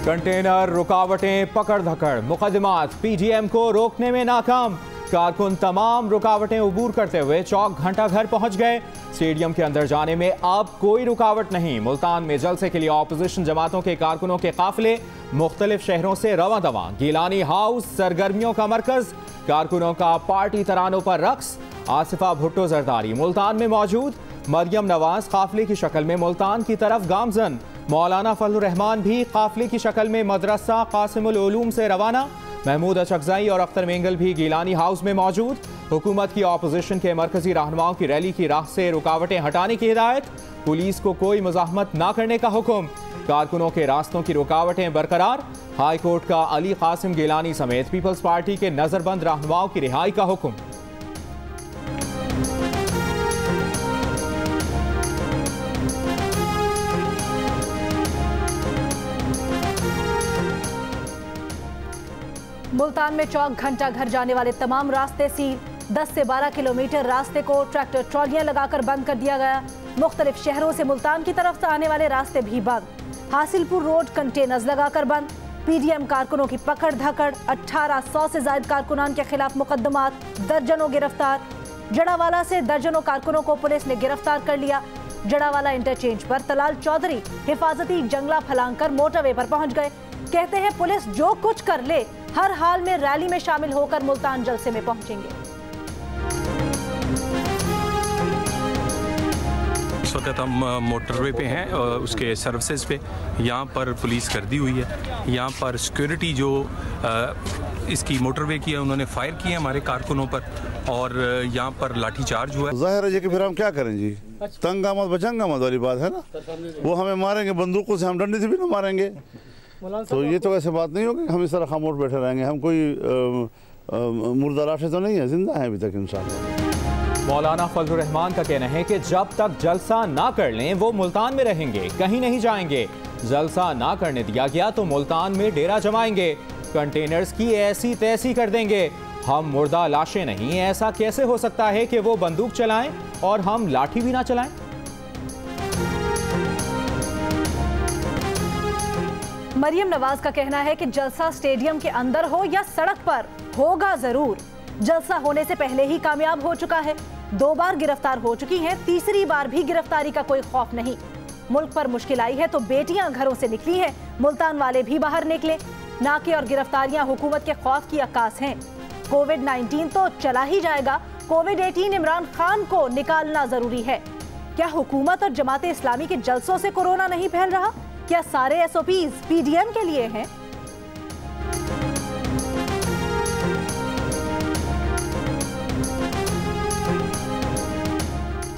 Container रुकावटें पकड़ धकड़, मुकदमात PDM को रोकने में नाकाम। कारकुन तमाम रुकावटें उबूर करते हुए चौक घंटा घर पहुंच गए। स्टेडियम के अंदर जाने में अब कोई रुकावट नहीं। मुल्तान में जलसे के लिए ऑपोजिशन जमातों के कारकुनों के काफिले मुख्तलिफ शहरों से रवां दवां। गिलानी हाउस सरगर्मियों का मरकज, कारकुनों का पार्टी तरानों पर रक्स। आसिफा भुट्टो जरदारी मुल्तान में मौजूद। मरियम नवाज काफिले की शक्ल में मुल्तान की तरफ गामजन। मौलाना फजलुर रहमान भी काफिले की शक्ल में मदरसा कासिमुल उलूम से रवाना। महमूद अचकज़ई और अख्तर मेंगल भी गिलानी हाउस में मौजूद। हुकूमत की ऑपोजिशन के मरकजी रहनुमाओं की रैली की राह से रुकावटें हटाने की हिदायत। पुलिस को कोई मुज़ाहमत न करने का हुक्म। कारकुनों के रास्तों की रुकावटें बरकरार। हाई कोर्ट का अली कासिम गिलानी समेत पीपल्स पार्टी के नजरबंद रहनुमाओं की रिहाई का हुक्म। मुल्तान में चौक घंटा घर जाने वाले तमाम रास्ते सील। 10 से 12 किलोमीटर रास्ते को ट्रैक्टर ट्रॉलियां लगाकर बंद कर दिया गया। मुख्तलिफ शहरों से मुल्तान की तरफ से आने वाले रास्ते भी बंद। हासिलपुर रोड कंटेनर्स लगाकर बंद। पीडीएम कारकुनों की पकड़ धकड़। 1800 से ज्यादा कारकुनान के खिलाफ मुकदमात, दर्जनों गिरफ्तार। जड़ावाला से दर्जनों कारकुनों को पुलिस ने गिरफ्तार कर लिया। जड़ावाला इंटरचेंज पर तलाल चौधरी हिफाजती जंगला फलांकर मोटरवे पर पहुंच गए। कहते हैं पुलिस जो कुछ कर ले हर हाल में रैली में शामिल होकर मुल्तान जलसे में पहुंचेंगे। इस वक्त हम मोटरवे पे हैं, उसके सर्विसेज पे। यहाँ पर पुलिस गर्दी हुई है। यहाँ पर सिक्योरिटी जो इसकी मोटरवे की है उन्होंने फायर किए हमारे कारकुनों पर और यहाँ पर लाठीचार्ज हुआ है। जाहिर है कि फिर हम क्या करें जी, तंगा मत बचंगा मत वाली बात है ना। वो हमें मारेंगे बंदूकों से, हम डंडे से भी ना मारेंगे। तो ये तो ऐसे बात नहीं होगी हम इस तरह खामोश बैठे रहेंगे। हम कोई मुर्दा लाशें तो नहीं है, जिंदा है अभी तक इंशाअल्लाह। मौलाना फजलुर रहमान का कहना है कि जब तक जलसा ना कर लें वो मुल्तान में रहेंगे, कहीं नहीं जाएंगे। जलसा ना करने दिया गया तो मुल्तान में डेरा जमाएंगे, कंटेनर्स की ऐसी तैसी कर देंगे। हम मुर्दा लाशें नहीं, ऐसा कैसे हो सकता है कि वो बंदूक चलाएं और हम लाठी भी ना चलाएं। मरियम नवाज का कहना है कि जलसा स्टेडियम के अंदर हो या सड़क पर, होगा जरूर। जलसा होने से पहले ही कामयाब हो चुका है। 2 बार गिरफ्तार हो चुकी हैं, तीसरी बार भी गिरफ्तारी का कोई खौफ नहीं। मुल्क पर मुश्किल आई है तो बेटियां घरों से निकली हैं, मुल्तान वाले भी बाहर निकले। नाके और गिरफ्तारियां हुकूमत के खौफ की अक्कास हैं। कोविड-19 तो चला ही जाएगा, कोविड-18 इमरान खान को निकालना जरूरी है। क्या हुकूमत और जमाते इस्लामी के जलसों से कोरोना नहीं फैल रहा? क्या सारे एसओपीज पीडीएम के लिए हैं?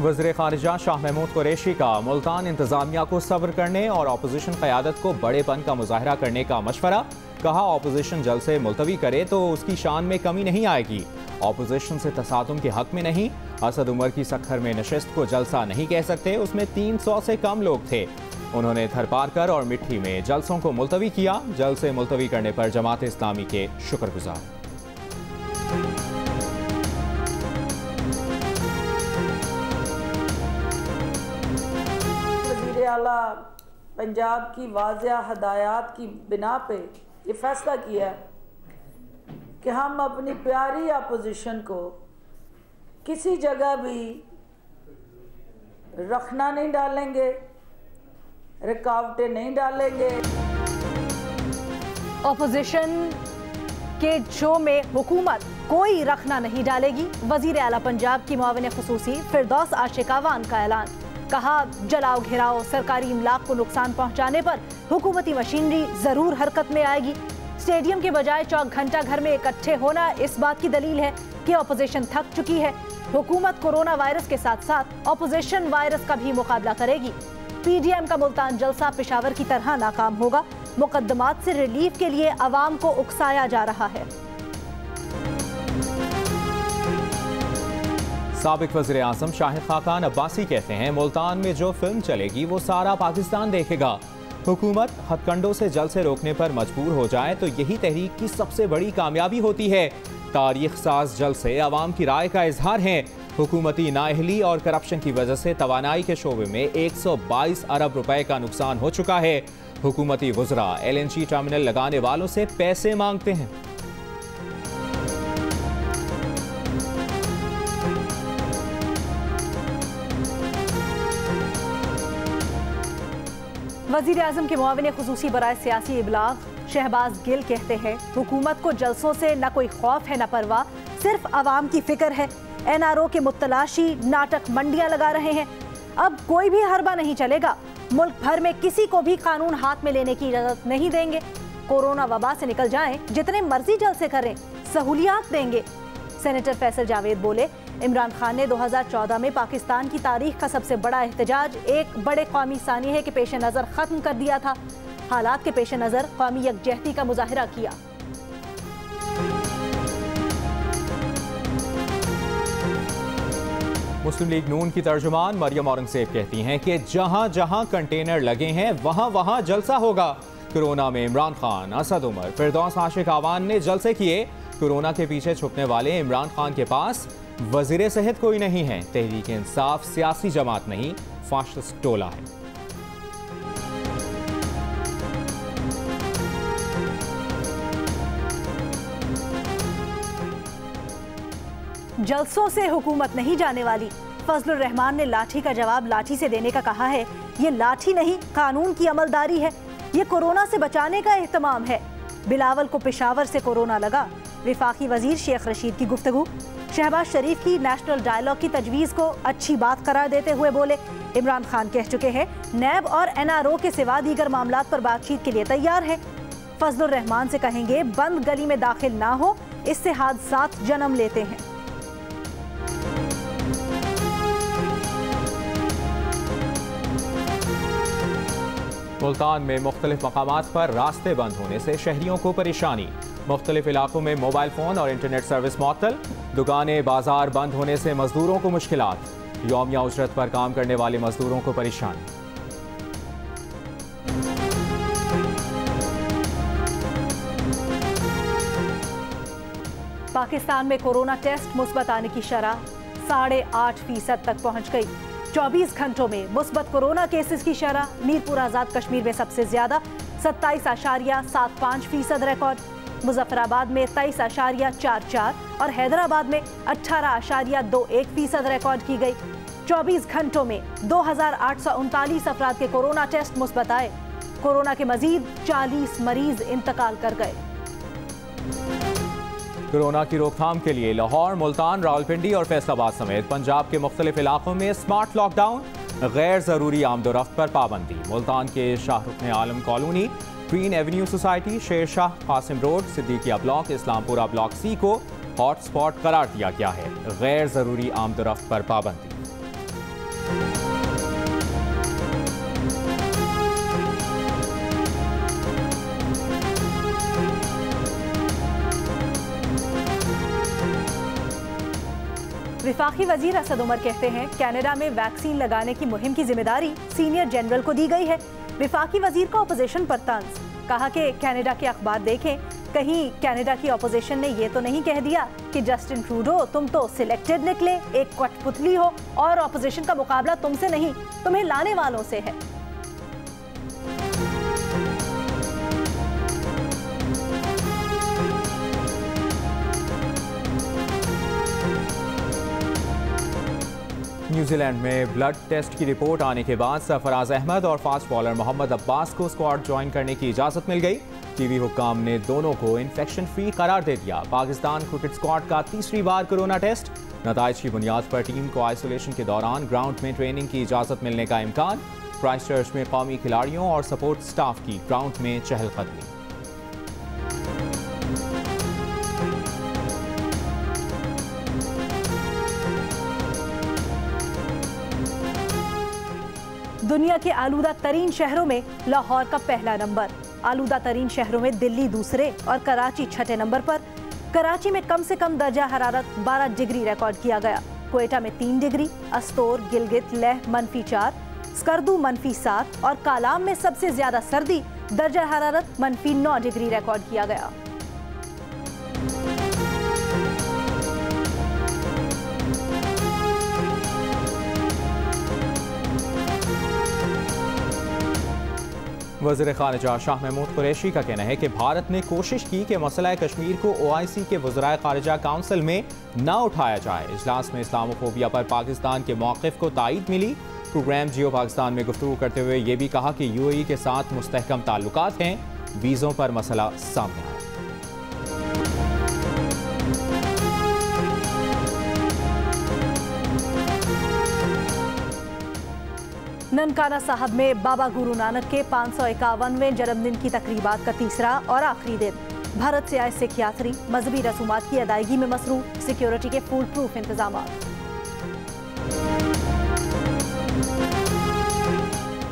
वज़ीर ख़ारिजा शाह महमूद कुरैशी का मुल्तान इंतज़ामिया को सब्र करने और अपोजिशन क़यादत को बड़ेपन का मुज़ाहरा करने का मशवरा। कहा अपोजिशन जलसे मुलतवी करे तो उसकी शान में कमी नहीं आएगी। अपोजिशन से तसादुम के हक में नहीं। असद उमर की सखर में नशिस्त को जलसा नहीं कह सकते, उसमें 300 से कम लोग थे। उन्होंने थरपारकर और मिट्टी में जलसों को मुलतवी किया। जलसे मुलतवी करने पर जमात इस्लामी के शुक्रगुजार। वज़ीर आला पंजाब की वाज़िया हदायत की बिना पे ये फैसला किया कि हम अपनी प्यारी अपोजिशन को किसी जगह भी रखना नहीं डालेंगे, रुकावटें नहीं डालेंगे। ऑपोजिशन के शो में हुकूमत कोई रखना नहीं डालेगी। वजीर आला पंजाब की मुआविन खुसूसी फिरदौस आशिक अवान का ऐलान। कहा जलाओ घेराओ सरकारी इमलाक को नुकसान पहुंचाने पर हुकूमती मशीनरी जरूर हरकत में आएगी। स्टेडियम के बजाय चौक घंटा घर में इकट्ठे होना इस बात की दलील है कि ऑपोजिशन थक चुकी है। हुकूमत कोरोना वायरस के साथ साथ ऑपोजिशन वायरस का भी मुकाबला करेगी। पीडीएम का मुल्तान जलसा पेशावर की तरह नाकाम होगा। मुकदमात से रिलीफ के लिए अवाम को उकसाया जा रहा है। साबिक वज़ीर आज़म शाहिद खाकान अब्बासी कहते हैं मुल्तान में जो फिल्म चलेगी वो सारा पाकिस्तान देखेगा। हुकूमत हथकंडों से जलसे रोकने पर मजबूर हो जाए तो यही तहरीक की सबसे बड़ी कामयाबी होती है। तारीख साज जलसे अवाम की राय का इजहार है। हुकूमती नाअहली और करप्शन की वजह से तवानाई के शोबे में 122 अरब रुपए का नुकसान हो चुका है। हुकूमती वुज़रा LNG टर्मिनल लगाने वालों से पैसे मांगते हैं। वज़ीर आज़म के मुआविन खुसूसी बराए सियासी इबलाग शहबाज गिल कहते हैं, हुकूमत को जलसों से न कोई खौफ है न परवाह, सिर्फ आवाम की फिक्र है। NRO के मुतलाशी नाटक मंडियां लगा रहे हैं। अब कोई भी हरबा नहीं चलेगा। मुल्क भर में किसी को भी कानून हाथ में लेने की इजाजत नहीं देंगे। कोरोना वबा से निकल जाएं, जितने मर्जी जलसे करें, सहूलियात देंगे। सेनेटर फैसल जावेद बोले, इमरान खान ने 2014 में पाकिस्तान की तारीख का सबसे बड़ा एहतजाज एक बड़े कौमी सानिये के पेश नज़र ख़त्म कर दिया था। हालात के पेश नज़र कौमी यकजहती का मुजाहिरा किया। मुस्लिम लीग नून की तर्जुमान मरियम औरंगजेब कहती हैं कि जहां जहां कंटेनर लगे हैं वहां वहां जलसा होगा। कोरोना में इमरान खान, असद उमर, फिरदौस आशिक आवान ने जलसे किए। कोरोना के पीछे छुपने वाले इमरान खान के पास वजीर सेहत कोई नहीं है। तहरीक इंसाफ सियासी जमात नहीं, फाशिस्ट टोला है। जलसों से हुकूमत नहीं जाने वाली। फजलुर रहमान ने लाठी का जवाब लाठी से देने का कहा है। ये लाठी नहीं, कानून की अमलदारी है। ये कोरोना से बचाने का एहतमाम है। बिलावल को पेशावर से कोरोना लगा। विफाकी वजीर शेख रशीद की गुफ्तगू। शहबाज शरीफ की नेशनल डायलॉग की तजवीज़ को अच्छी बात करार देते हुए बोले, इमरान खान कह चुके हैं नैब और NRO के सिवा दीगर मामलात पर बातचीत के लिए तैयार है। फजलुर रहमान से कहेंगे बंद गली में दाखिल ना हो, इससे हादसात जन्म लेते हैं। मुल्तान में मुख्तलिफ मकामात पर रास्ते बंद होने से शहरियों को परेशानी। मुख्तलिफ इलाकों में मोबाइल फ़ोन और इंटरनेट सर्विस मुअत्तल। दुकानें बाजार बंद होने से मजदूरों को मुश्किलात। यौमिया उजरत पर काम करने वाले मजदूरों को परेशानी। पाकिस्तान में कोरोना टेस्ट मुस्बत आने की शरह 8.5% तक पहुंच गई। 24 घंटों में मुस्बत कोरोना केसेस की शरह मीरपुर आज़ाद कश्मीर में सबसे ज्यादा 27.75% रिकॉर्ड। मुजफ्फराबाद में 23.44 और हैदराबाद में 18.21% रिकॉर्ड की गई। 24 घंटों में 2,839 अफराद के कोरोना टेस्ट मुस्बत आए। कोरोना के मजीद 40 मरीज इंतकाल कर गए। कोरोना की रोकथाम के लिए लाहौर, मुल्तान, रावलपिंडी और फैसलाबाद समेत पंजाब के मुख्तलिफ इलाकों में स्मार्ट लॉकडाउन। गैर जरूरी आमदोरफ्त पर पाबंदी। मुल्तान के Shahrukh Alam colony, green avenue society, Shershah Qasim road, Siddiqia block, Islampura block C को हॉटस्पॉट करार दिया गया है। गैर जरूरी आमदोरफ्त पर पाबंदी। विफाकी वजीर असद उमर कहते हैं कनाडा में वैक्सीन लगाने की मुहिम की जिम्मेदारी सीनियर जनरल को दी गई है। विफाकी वजीर का अपोजिशन पर तंज। कहा कि कनाडा के अखबार देखें, कहीं कनाडा की अपोजिशन ने ये तो नहीं कह दिया कि जस्टिन ट्रूडो तुम तो सिलेक्टेड निकले, एक कठपुतली हो और अपोजिशन का मुकाबला तुमसे नहीं, तुम्हें लाने वालों से है। न्यूजीलैंड में ब्लड टेस्ट की रिपोर्ट आने के बाद सरफराज अहमद और फास्ट बॉलर मोहम्मद अब्बास को स्क्वाड ज्वाइन करने की इजाजत मिल गई। टीवी हुक्काम ने दोनों को इन्फेक्शन फ्री करार दे दिया। पाकिस्तान क्रिकेट स्क्वाड का तीसरी बार कोरोना टेस्ट। नताइज की बुनियाद पर टीम को आइसोलेशन के दौरान ग्राउंड में ट्रेनिंग की इजाजत मिलने का इम्कान। क्राइस्टचर्च में कौमी खिलाड़ियों और सपोर्ट स्टाफ की ग्राउंड में चहलकदमी। दुनिया के आलूदा तरीन शहरों में लाहौर का पहला नंबर। आलूदा तरीन शहरों में दिल्ली दूसरे और कराची छठे नंबर पर। कराची में कम से कम दर्जा हरारत 12 डिग्री रिकॉर्ड किया गया। क्वेटा में 3 डिग्री, अस्तोर, गिलगित, लेह -4, स्कर्दू -7 और कालाम में सबसे ज्यादा सर्दी दर्जा हरारत -9 डिग्री रिकॉर्ड किया गया। वज़ीर ख़ारिजा शाह महमूद कुरैशी का कहना है कि भारत ने कोशिश की कि मसला कश्मीर को OIC के वज़राए ख़ारिजा काउंसिल में न उठाया जाए। इजलास में इस्लामोफोबिया पर पाकिस्तान के मौक़िफ़ को तायीद मिली। प्रोग्राम जियो पाकिस्तान में गुफ्तगू करते हुए ये भी कहा कि UAE के साथ मुस्तहकम ताल्लुकात हैं। वीज़ों पर मसला सामने आया। ननकाना साहब में बाबा गुरु नानक के 551वें जन्मदिन की तकरीबात का तीसरा और आखिरी दिन। भारत से आए सिख यात्री मजहबी रसूमात की अदायगी में मसरूफ। सिक्योरिटी के फुल प्रूफ इंतजाम।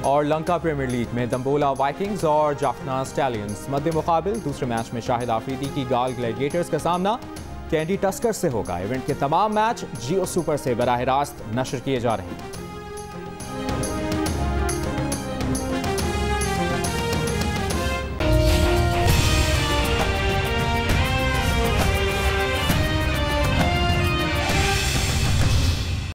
और लंका प्रीमियर लीग में दंबोला वाइकिंग्स और जाफना स्टैलियंस मध्य मुकाबिल। दूसरे मैच में शाहिद आफरीदी की गाल ग्लैडिएटर्स का सामना कैंडी टस्कर से होगा। इवेंट के तमाम मैच जियो सुपर से बराह रास्त नशर किए जा रहे हैं।